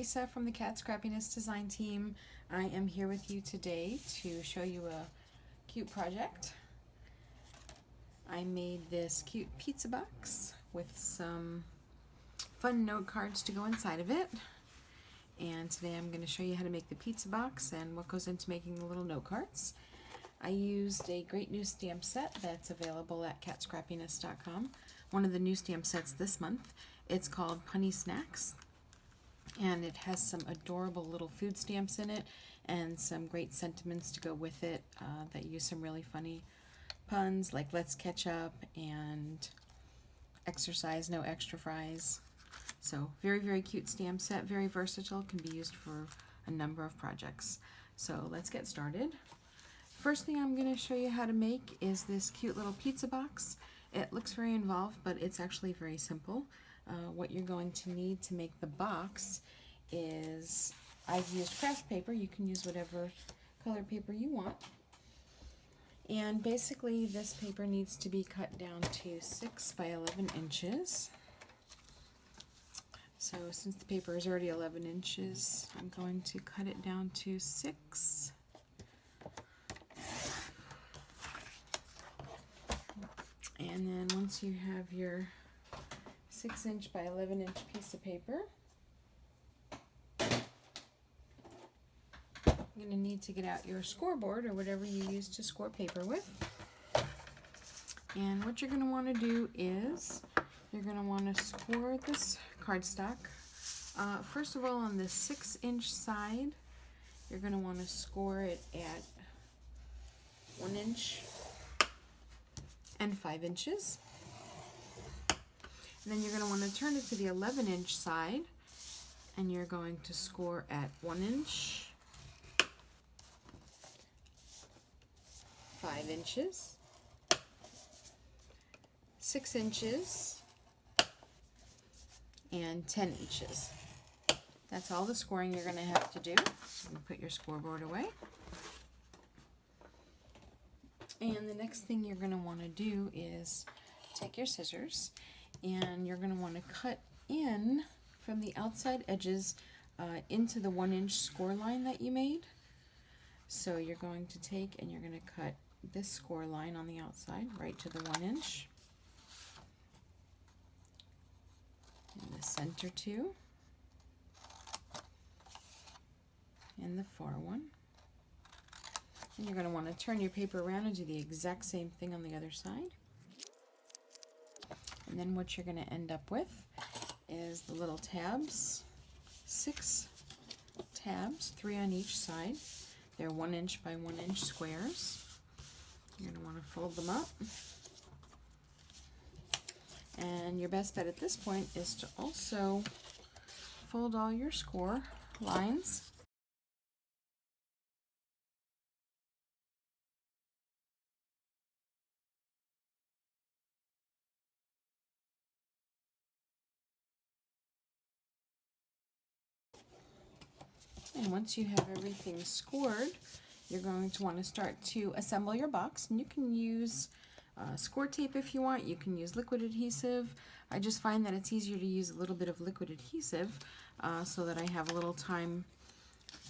Lisa from the Kat Scrappiness design team. I am here with you today to show you a cute project. I made this cute pizza box with some fun note cards to go inside of it. And today I'm going to show you how to make the pizza box and what goes into making the little note cards. I used a great new stamp set that's available at katscrappiness.com. One of the new stamp sets this month. It's called Punny Snacks, and it has some adorable little food stamps in it and some great sentiments to go with it that use some really funny puns like let's catch up and exercise, no extra fries. So very, very cute stamp set, very versatile, can be used for a number of projects. So let's get started. First thing I'm going to show you how to make is this cute little pizza box. It looks very involved, but it's actually very simple. What you're going to need to make the box is, I've used craft paper. You can use whatever color paper you want. And basically this paper needs to be cut down to 6 by 11 inches. So since the paper is already 11 inches, I'm going to cut it down to 6. And then once you have your 6-inch by 11-inch piece of paper, you're going to need to get out your scoreboard or whatever you use to score paper with. And what you're going to want to do is you're going to want to score this cardstock. First of all, on the 6-inch side, you're going to want to score it at 1 inch and 5 inches. And then you're going to want to turn it to the 11-inch side, and you're going to score at 1 inch, 5 inches, 6 inches, and 10 inches. That's all the scoring you're going to have to do. You put your scoreboard away. And the next thing you're going to want to do is take your scissors and you're going to want to cut in from the outside edges into the 1-inch score line that you made. So you're going to take and you're going to cut this score line on the outside right to the 1 inch. And the center two. And the far one. And you're going to want to turn your paper around and do the exact same thing on the other side. And then what you're going to end up with is the little tabs, 6 tabs, 3 on each side. They're 1 inch by 1 inch squares. You're going to want to fold them up. And your best bet at this point is to also fold all your score lines. And once you have everything scored, you're going to want to start to assemble your box. And you can use score tape if you want. You can use liquid adhesive. I just find that it's easier to use a little bit of liquid adhesive so that I have a little time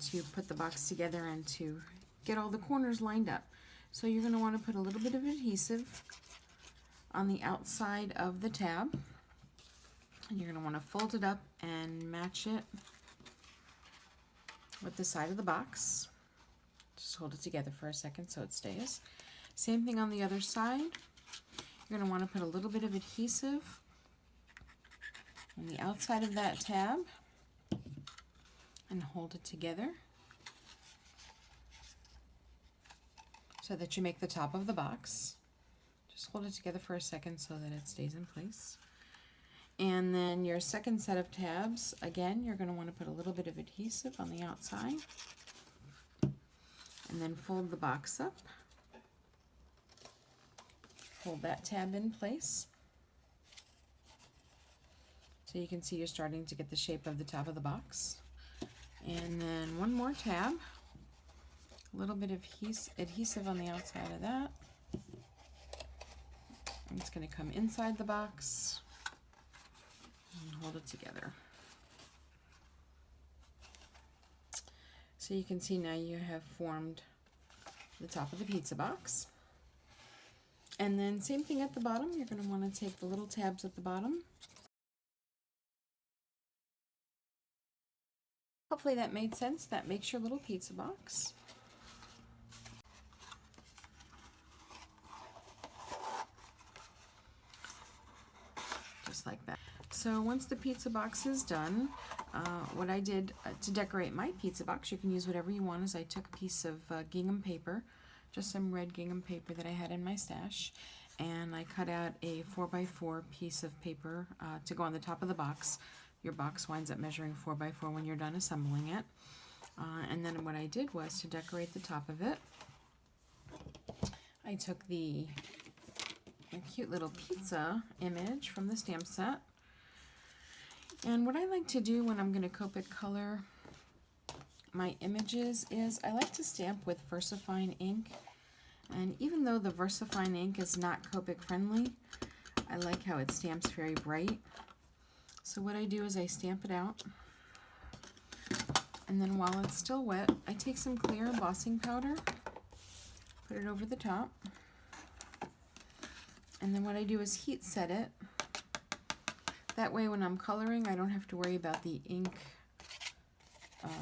to put the box together and to get all the corners lined up. So you're going to want to put a little bit of adhesive on the outside of the tab. And you're going to want to fold it up and match it with the side of the box. Just hold it together for a second so it stays. Same thing on the other side. You're going to want to put a little bit of adhesive on the outside of that tab and hold it together so that you make the top of the box. Just hold it together for a second so that it stays in place. And then your second set of tabs, again, you're going to want to put a little bit of adhesive on the outside and then fold the box up. Hold that tab in place so you can see you're starting to get the shape of the top of the box. And then one more tab, a little bit of adhesive on the outside of that. And it's going to come inside the box and hold it together. So you can see now you have formed the top of the pizza box. And then same thing at the bottom. You're going to want to take the little tabs at the bottom. Hopefully that made sense. That makes your little pizza box. Just like that. So once the pizza box is done, what I did to decorate my pizza box, you can use whatever you want, is I took a piece of gingham paper, just some red gingham paper that I had in my stash, and I cut out a 4x4 piece of paper to go on the top of the box. Your box winds up measuring 4x4 when you're done assembling it. And then what I did was, to decorate the top of it, I took a cute little pizza image from the stamp set. And what I like to do when I'm going to Copic color my images is I like to stamp with VersaFine ink. And even though the VersaFine ink is not Copic friendly, I like how it stamps very bright. So what I do is I stamp it out, and then while it's still wet, I take some clear embossing powder, put it over the top, and then what I do is heat set it. That way when I'm coloring, I don't have to worry about the ink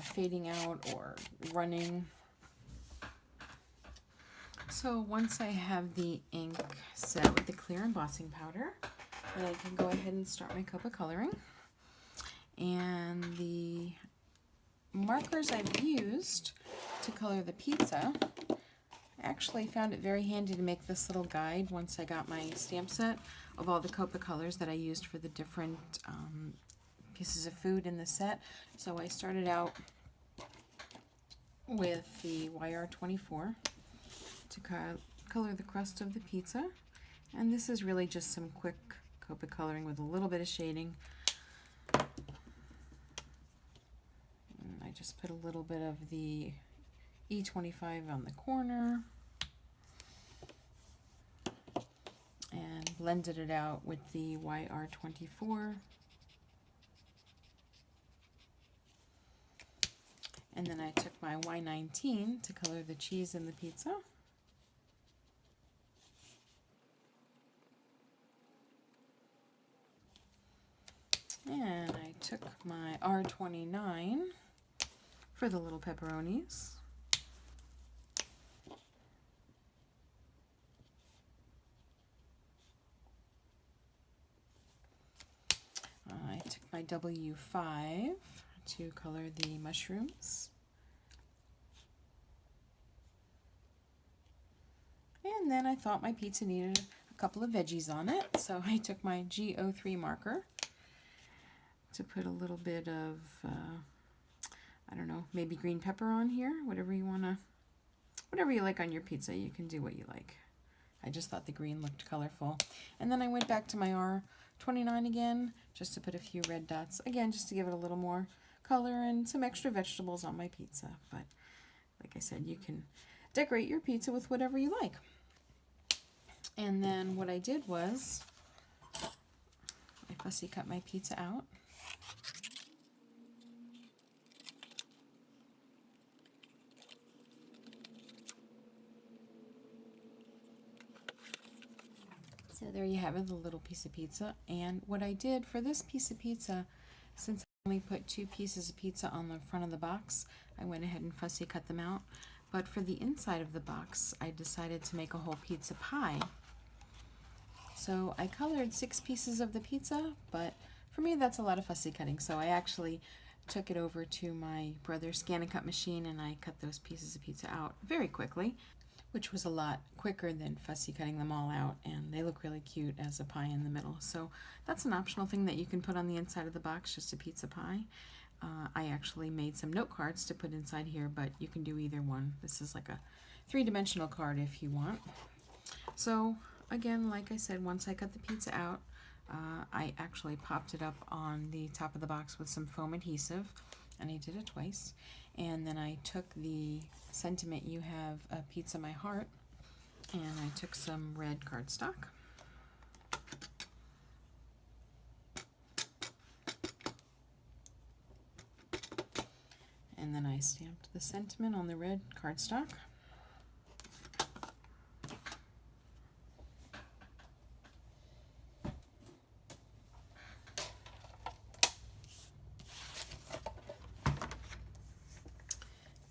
fading out or running. So once I have the ink set with the clear embossing powder, then I can go ahead and start my Copic coloring. And the markers I've used to color the pizza, I actually found it very handy to make this little guide once I got my stamp set of all the Copic colors that I used for the different pieces of food in the set. So I started out with the YR24 to color the crust of the pizza. And this is really just some quick Copic coloring with a little bit of shading. And I just put a little bit of the E25 on the corner and blended it out with the YR24. And then I took my Y19 to color the cheese in the pizza. And I took my R29 for the little pepperonis. I took my W5 to color the mushrooms. And then I thought my pizza needed a couple of veggies on it, so I took my G03 marker to put a little bit of, I don't know, maybe green pepper on here, whatever you like on your pizza, you can do what you like. I just thought the green looked colorful. And then I went back to my R29 again, just to put a few red dots, again, just to give it a little more color and some extra vegetables on my pizza. But like I said, you can decorate your pizza with whatever you like. And then what I did was I fussy cut my pizza out. So there you have it, the little piece of pizza. And what I did for this piece of pizza, since I only put 2 pieces of pizza on the front of the box, I went ahead and fussy cut them out. But for the inside of the box, I decided to make a whole pizza pie. So I colored 6 pieces of the pizza, but for me that's a lot of fussy cutting. So I actually took it over to my brother's scan and cut machine, and I cut those pieces of pizza out very quickly, which was a lot quicker than fussy cutting them all out, and they look really cute as a pie in the middle. So that's an optional thing that you can put on the inside of the box, just a pizza pie. I actually made some note cards to put inside here, but you can do either one. This is like a 3-dimensional card if you want. So again, like I said, once I cut the pizza out, I actually popped it up on the top of the box with some foam adhesive, and I did it twice. And then I took the sentiment, "You have a pizza, my heart," and I took some red cardstock. And And then I stamped the sentiment on the red cardstock.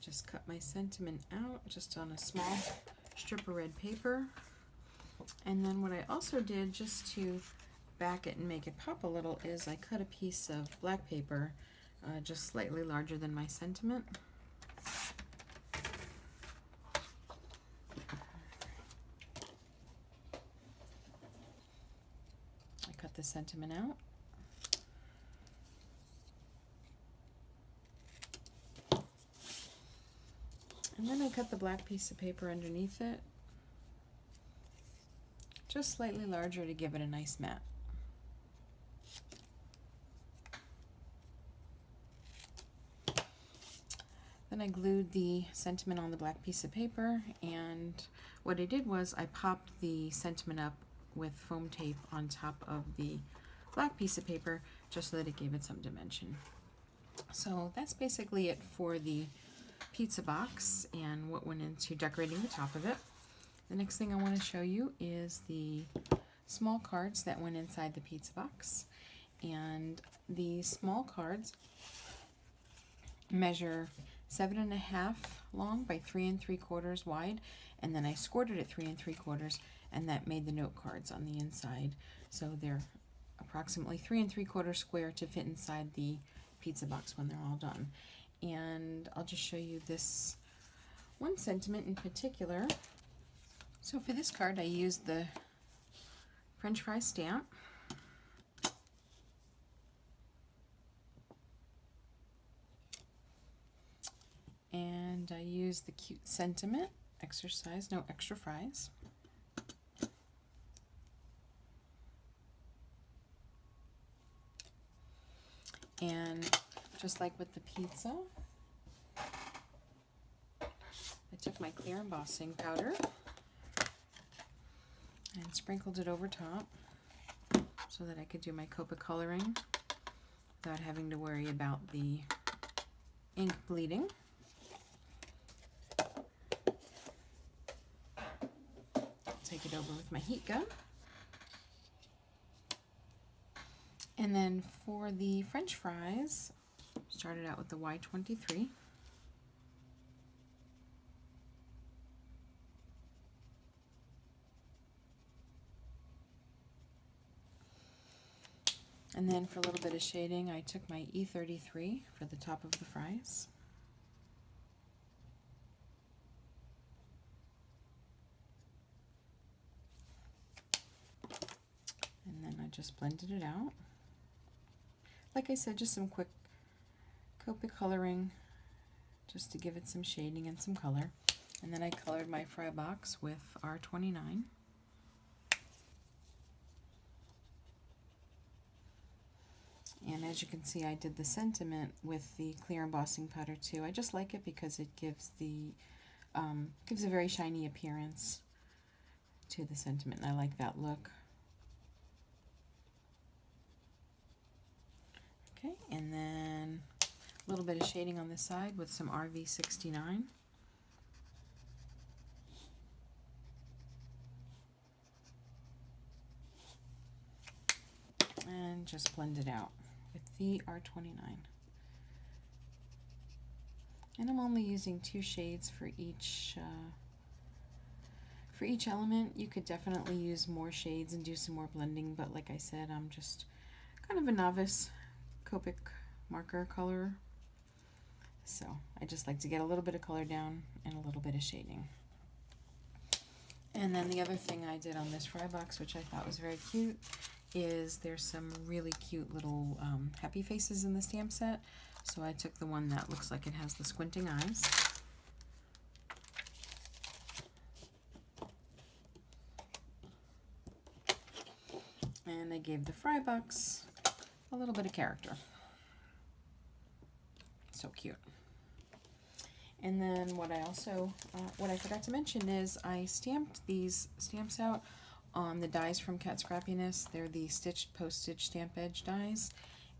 Just cut my sentiment out just on a small strip of red paper. And then what I also did, just to back it and make it pop a little, is I cut a piece of black paper just slightly larger than my sentiment. I cut the sentiment out. And then I cut the black piece of paper underneath it, just slightly larger to give it a nice matte. Then I glued the sentiment on the black piece of paper, and what I did was I popped the sentiment up with foam tape on top of the black piece of paper just so that it gave it some dimension. So that's basically it for the pizza box and what went into decorating the top of it. The next thing I want to show you is the small cards that went inside the pizza box. And the small cards measure 7.5 long by 3 3/4 wide, and then I scored it at 3 3/4, and that made the note cards on the inside. So they're approximately 3 3/4 square to fit inside the pizza box when they're all done. And I'll just show you this one sentiment in particular. So for this card, I used the French fry stamp. And I used the cute sentiment, exercise, no extra fries. And just like with the pizza, I took my clear embossing powder and sprinkled it over top so that I could do my Copic coloring without having to worry about the ink bleeding. Take it over with my heat gun. And then for the French fries, started out with the Y23. And then for a little bit of shading, I took my E33 for the top of the fries. And then I just blended it out. Like I said, just some quick Copic coloring just to give it some shading and some color. And then I colored my fry box with R29. And as you can see, I did the sentiment with the clear embossing powder too. I just like it because it gives the gives a very shiny appearance to the sentiment, and I like that look. Okay, and then a little bit of shading on the side with some RV69. And just blend it out with the R29. And I'm only using 2 shades for each element. You could definitely use more shades and do some more blending, but like I said, I'm just kind of a novice Copic marker color. So I just like to get a little bit of color down and a little bit of shading. And then the other thing I did on this fry box, which I thought was very cute, is there's some really cute little happy faces in the stamp set. So I took the one that looks like it has the squinting eyes. And I gave the fry box a little bit of character. So cute. And then what I also, what I forgot to mention is I stamped these stamps out on the dies from Kat Scrappiness. They're the stitched postage stamp edge dies,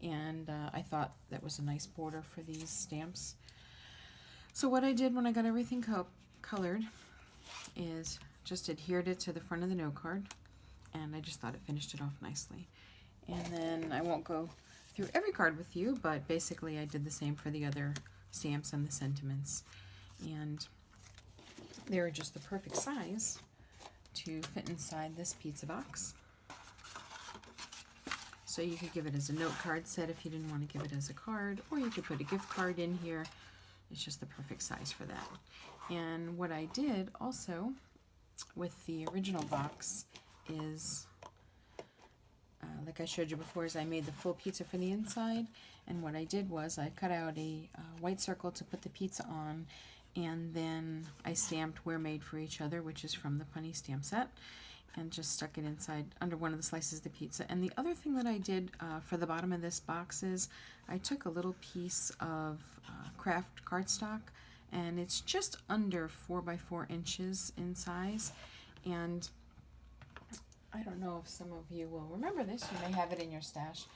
and I thought that was a nice border for these stamps. So what I did when I got everything colored is just adhered it to the front of the note card, and I just thought it finished it off nicely. And then I won't go through every card with you, but basically I did the same for the other stamps and the sentiments. And they were just the perfect size to fit inside this pizza box. So you could give it as a note card set if you didn't want to give it as a card, or you could put a gift card in here. It's just the perfect size for that. And what I did also with the original box is, like I showed you before, is I made the full pizza for the inside, and what I did was I cut out a white circle to put the pizza on, and then I stamped "We're Made for Each Other," which is from the Punny stamp set, and just stuck it inside under one of the slices of the pizza. And the other thing that I did for the bottom of this box is I took a little piece of craft cardstock, and it's just under 4 by 4 inches in size. And I don't know if some of you will remember this, you may have it in your stash,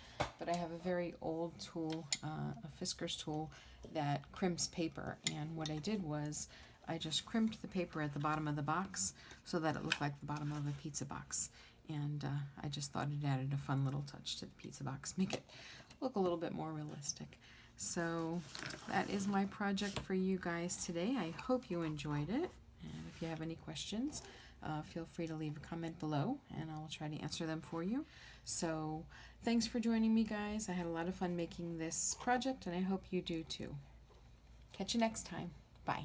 but I have a very old tool, a Fisker's tool that crimps paper, and what I did was I just crimped the paper at the bottom of the box so that it looked like the bottom of a pizza box. And I just thought it added a fun little touch to the pizza box, make it look a little bit more realistic. So that is my project for you guys today. I hope you enjoyed it, and if you have any questions, feel free to leave a comment below and I'll try to answer them for you. So thanks for joining me, guys. I had a lot of fun making this project, and I hope you do too. Catch you next time. Bye.